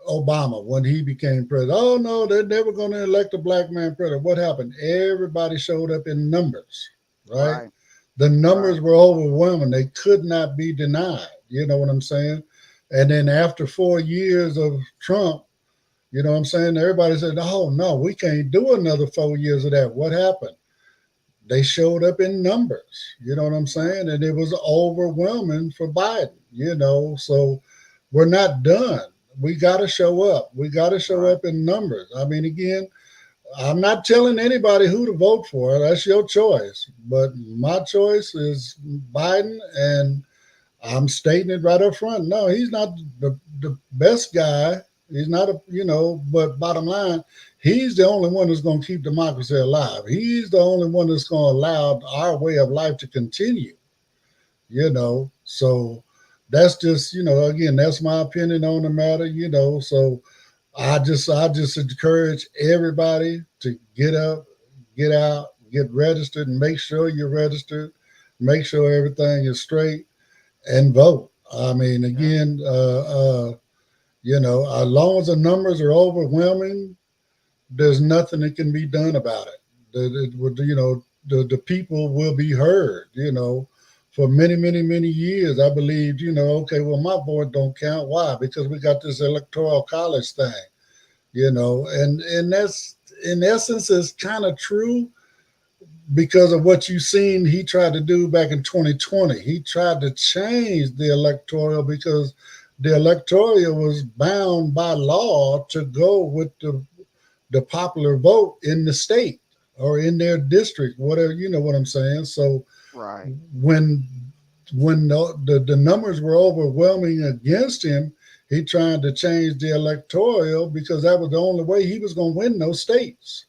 Obama when he became president. Oh, no, they're never going to elect a black man president. What happened? Everybody showed up in numbers, right? The numbers were overwhelming. They could not be denied. You know what I'm saying? And then after 4 years of Trump, you know what I'm saying? Everybody said, oh, no, we can't do another 4 years of that. What happened? They showed up in numbers, you know what I'm saying? And it was overwhelming for Biden, so we're not done. We got to show up. We got to show up in numbers. I mean, again, I'm not telling anybody who to vote for. That's your choice. But my choice is Biden, and I'm stating it right up front. No, he's not the best guy. He's not but bottom line, he's the only one that's going to keep democracy alive. He's the only one that's going to allow our way of life to continue, So that's just, again, that's my opinion on the matter, So I just encourage everybody to get up, get out, get registered, and make sure you're registered, make sure everything is straight, and vote. I mean, again, as long as the numbers are overwhelming, there's nothing that can be done about it. The people will be heard, For many, many, many years, I believed, okay, well, my vote don't count. Why? Because we got this electoral college thing, and that's, in essence, is kind of true because of what you've seen he tried to do back in 2020. He tried to change the electoral because the electoral was bound by law to go with the popular vote in the state or in their district, whatever, you know what I'm saying? So when the numbers were overwhelming against him, he tried to change the electoral because that was the only way he was going to win those states,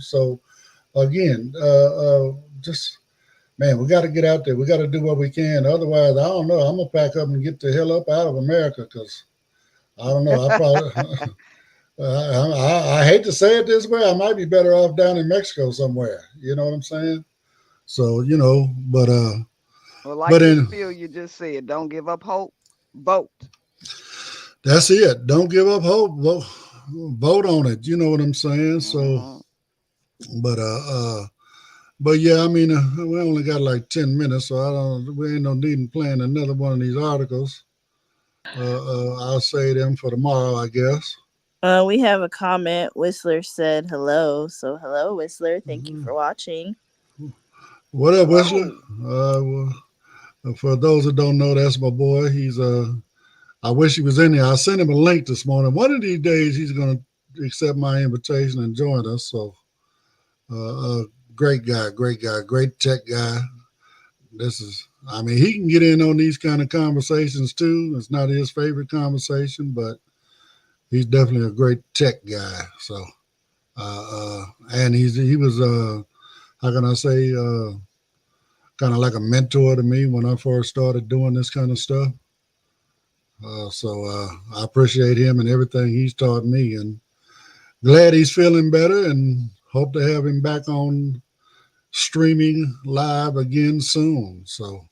So again, just, man, we got to get out there. We got to do what we can. Otherwise, I don't know. I'm going to pack up and get the hell up out of America because I don't know. I probably, I hate to say it this way. I might be better off down in Mexico somewhere. You know what I'm saying? So, but. Well, like you feel, you just said, don't give up hope. Vote. That's it. Don't give up hope. Vote on it. You know what I'm saying? So, but yeah, I mean, we only got like 10 minutes, so we ain't no need in playing another one of these articles. I'll save them for tomorrow, I guess. We have a comment. Whistler said hello. So hello, Whistler. Thank you for watching. What up, Whistler? Well, for those that don't know, that's my boy. He's I wish he was in there. I sent him a link this morning. One of these days, he's going to accept my invitation and join us. So, great guy, great tech guy. I mean, he can get in on these kind of conversations too. It's not his favorite conversation, but he's definitely a great tech guy. So, and he was, how can I say, kind of like a mentor to me when I first started doing this kind of stuff. So I appreciate him and everything he's taught me, and glad he's feeling better, and hope to have him back on streaming live again soon. So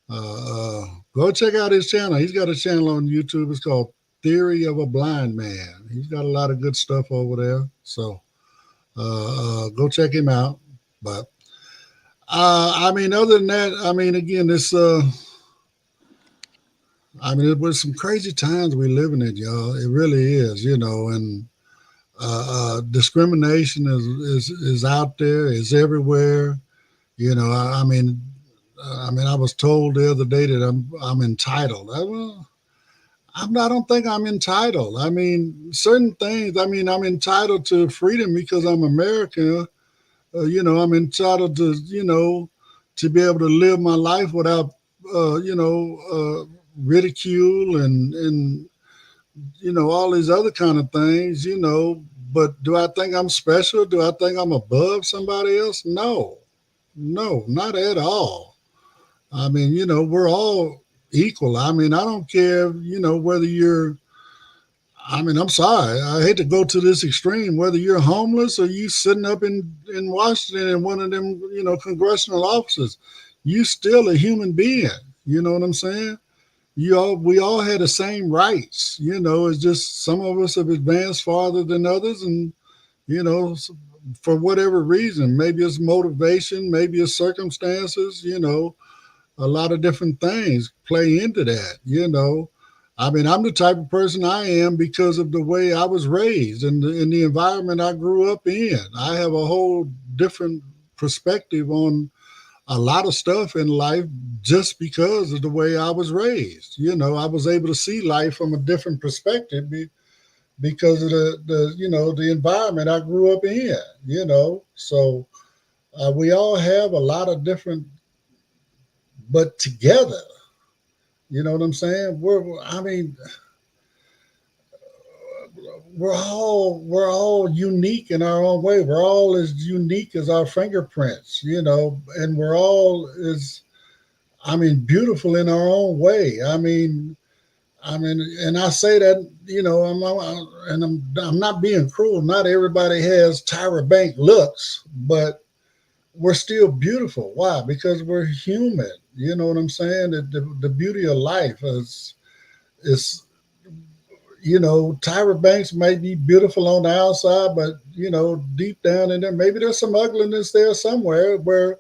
go check out his channel. He's got a channel on YouTube. It's called Theory of a Blind Man. He's got a lot of good stuff over there. So go check him out. But I mean, other than that, I mean, again, this I mean, it was some crazy times we living in, y'all. It really is, you know, and discrimination is out there, is everywhere. You know, I mean, I was told the other day that I'm entitled. I don't think I'm entitled. I mean, certain things. I mean, I'm entitled to freedom because I'm American. You know, I'm entitled to, you know, to be able to live my life without, you know, ridicule and you know, all these other kind of things, you know. But do I think I'm special? Do I think I'm above somebody else? No, not at all. I mean, you know, we're all equal. I mean, I don't care, you know, whether you're, I mean, I'm sorry, I hate to go to this extreme, whether you're homeless or you sitting up in Washington in one of them, you know, congressional offices, you still a human being. You know what I'm saying? We all had the same rights. You know, it's just some of us have advanced farther than others, and you know, for whatever reason, maybe it's motivation, maybe it's circumstances. You know, a lot of different things play into that. You know, I mean, I'm the type of person I am because of the way I was raised and in the environment I grew up in. I have a whole different perspective on a lot of stuff in life just because of the way I was raised. You know, I was able to see life from a different perspective because of the you know, the environment I grew up in, you know. So we all have a lot of different, but together, you know what I'm saying? We're all unique in our own way. We're all as unique as our fingerprints, you know, and we're all beautiful in our own way. I mean, and I say that, you know, I'm not being cruel. Not everybody has Tyra Bank looks, but we're still beautiful. Why? Because we're human. You know what I'm saying? The beauty of life is you know, Tyra Banks may be beautiful on the outside, but, you know, deep down in there, maybe there's some ugliness there somewhere where,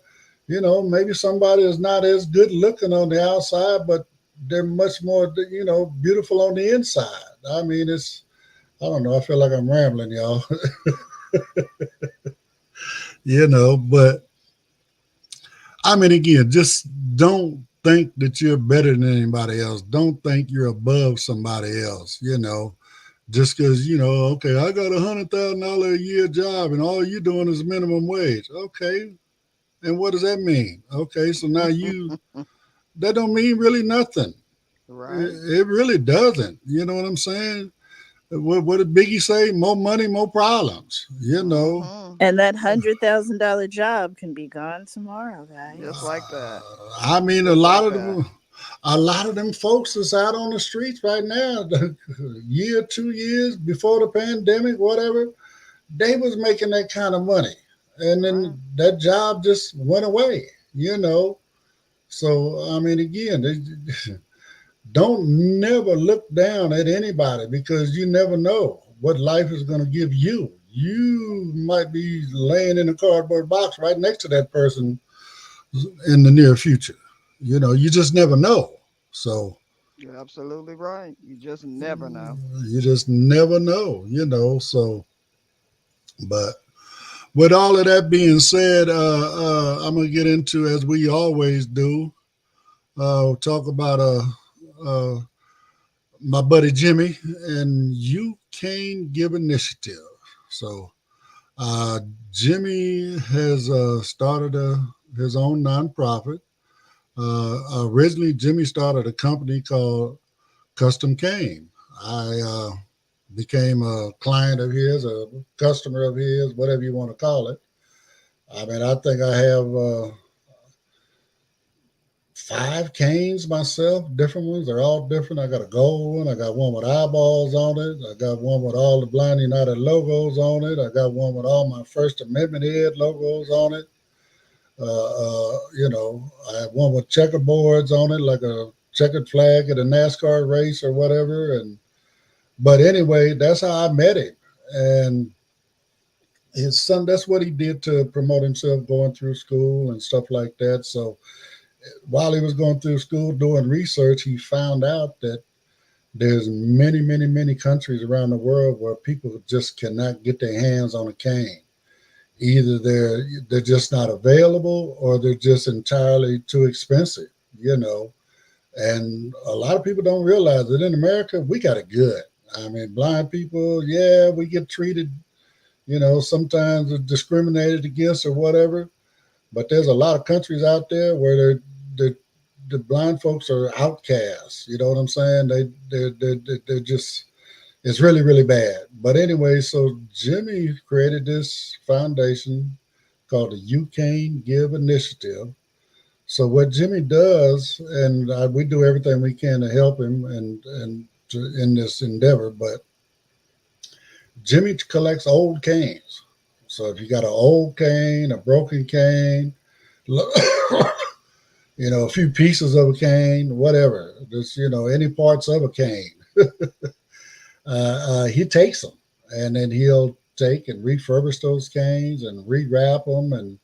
you know, maybe somebody is not as good looking on the outside, but they're much more, you know, beautiful on the inside. I mean, I don't know. I feel like I'm rambling, y'all. You know, but I mean, again, just don't think that you're better than anybody else. Don't think you're above somebody else, you know, just because, you know, okay, I got $100,000 a year job and all you're doing is minimum wage. Okay. And what does that mean? Okay. So now that don't mean really nothing. Right. It really doesn't. You know what I'm saying? What did Biggie say? More money, more problems, you know. And that $100,000 job can be gone tomorrow, guys. Just like that. I mean, a lot of them folks that's out on the streets right now, the year, 2 years before the pandemic, whatever, they was making that kind of money. And then that job just went away, you know. So, I mean, again, don't never look down at anybody because you never know what life is going to give you. You might be laying in a cardboard box right next to that person in the near future. You know, you just never know. So you're absolutely right. You just never know. You just never know, you know. So, but with all of that being said, I'm going to get into, as we always do, talk about my buddy Jimmy, and you Cane Give Initiative. So Jimmy has started his own nonprofit. Originally, Jimmy started a company called Custom Cane. I became a client of his, a customer of his, whatever you want to call it. I mean, I think I have 5 canes myself, different ones. They're all different. I got a gold one. I got one with eyeballs on it. I got one with all the Blind United logos on it. I got one with all my First Amendment head logos on it. I have one with checkerboards on it, like a checkered flag at a NASCAR race or whatever. But anyway, that's how I met him. And his son, that's what he did to promote himself going through school and stuff like that. So while he was going through school doing research, he found out that there's many, many, many countries around the world where people just cannot get their hands on a cane. Either they're just not available or they're just entirely too expensive, And a lot of people don't realize that in America, we got it good. I mean, blind people, yeah, we get treated, sometimes discriminated against or whatever. But there's a lot of countries out there where the blind folks are outcasts. You know what I'm saying? They're just, it's really, really bad. But anyway, so Jimmy created this foundation called the You Cane Give Initiative. So what Jimmy does, and we do everything we can to help him in this endeavor, but Jimmy collects old canes. So if you got an old cane, a broken cane, a few pieces of a cane, whatever, just, any parts of a cane, he takes them, and then he'll take and refurbish those canes and rewrap them and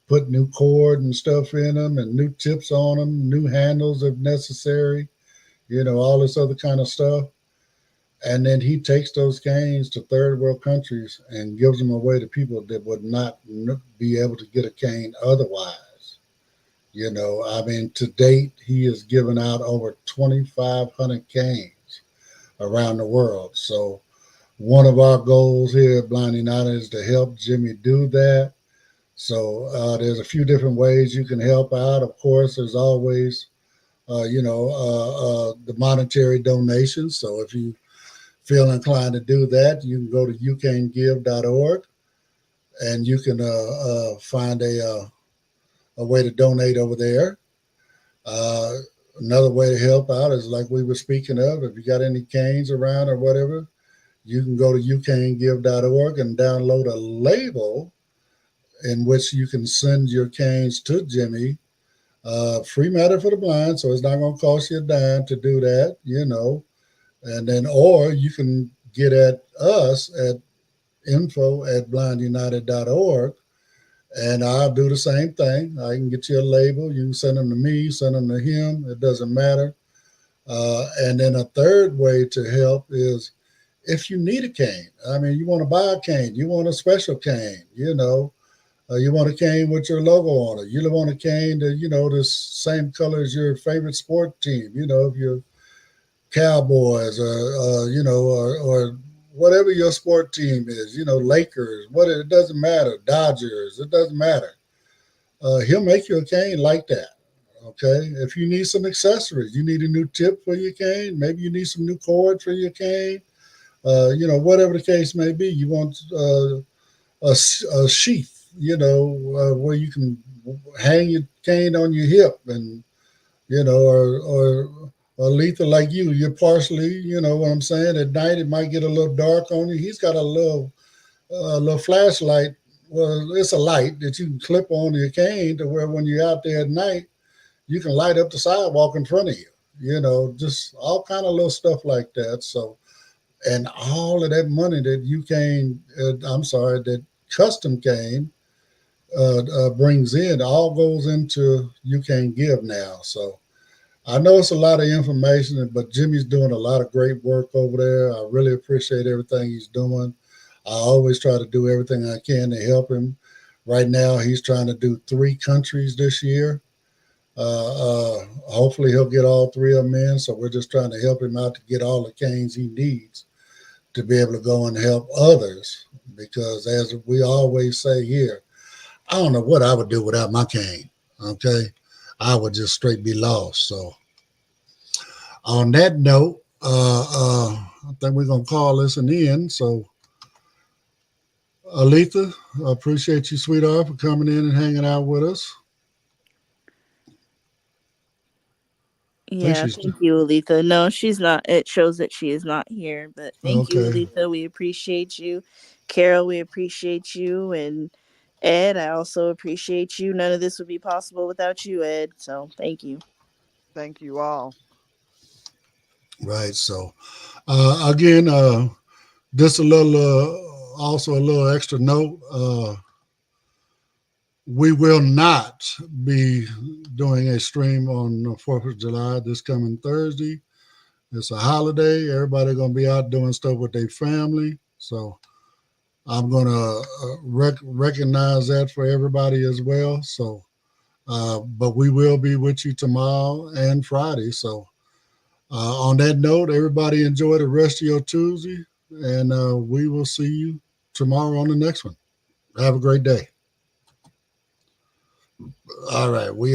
put new cord and stuff in them and new tips on them, new handles if necessary, all this other kind of stuff. And then he takes those canes to third world countries and gives them away to people that would not be able to get a cane otherwise. To date, he has given out over 2,500 canes around the world. So one of our goals here at Blind United is to help Jimmy do that. So there's a few different ways you can help out. Of course, there's always, the monetary donations. So if you feel inclined to do that, you can go to youcangive.org and you can find a way to donate over there. Another way to help out is like we were speaking of. If you got any canes around or whatever, you can go to youcangive.org and download a label in which you can send your canes to Jimmy. Free matter for the blind, so it's not going to cost you a dime to do that, And then, or you can get at us at info@blindunited.org, and I'll do the same thing. I can get you a label. You can send them to me, send them to him. It doesn't matter. And then a third way to help is if you need a cane. I mean, you want to buy a cane. You want a special cane, you want a cane with your logo on it. You want a cane that, the same color as your favorite sport team, if you're Cowboys or whatever your sport team is, Lakers, it doesn't matter, Dodgers, it doesn't matter. He'll make you a cane like that. Okay. If you need some accessories, you need a new tip for your cane. Maybe you need some new cord for your cane. Whatever the case may be, you want a sheath, where you can hang your cane on your hip and, or Letha, like you're partially, what I'm saying? At night, it might get a little dark on you. He's got a little flashlight. Well, it's a light that you can clip on your cane to where when you're out there at night, you can light up the sidewalk in front of you, just all kind of little stuff like that. So, and all of that money that that Custom Cane brings in, all goes into You Can Give now. So I know it's a lot of information, but Jimmy's doing a lot of great work over there. I really appreciate everything he's doing. I always try to do everything I can to help him. Right now, he's trying to do 3 countries this year. Hopefully he'll get all 3 of them in. So we're just trying to help him out to get all the canes he needs to be able to go and help others. Because as we always say here, I don't know what I would do without my cane. Okay. I would just straight be lost. So on that note, I think we're going to call this an end. So Aletha, I appreciate you, sweetheart, for coming in and hanging out with us. Yeah, thank you, Aletha. No, she's not. It shows that she is not here, but thank you, Aletha. We appreciate you. Carol, we appreciate you. And Ed, I also appreciate you. None of this would be possible without you, Ed. So thank you. Thank you all. Right. So again, just a little, also a little extra note. We will not be doing a stream on the 4th of July this coming Thursday. It's a holiday. Everybody going to be out doing stuff with their family. So I'm going to recognize that for everybody as well. So, but we will be with you tomorrow and Friday. So on that note, everybody enjoy the rest of your Tuesday, and we will see you tomorrow on the next one. Have a great day. All right. We are.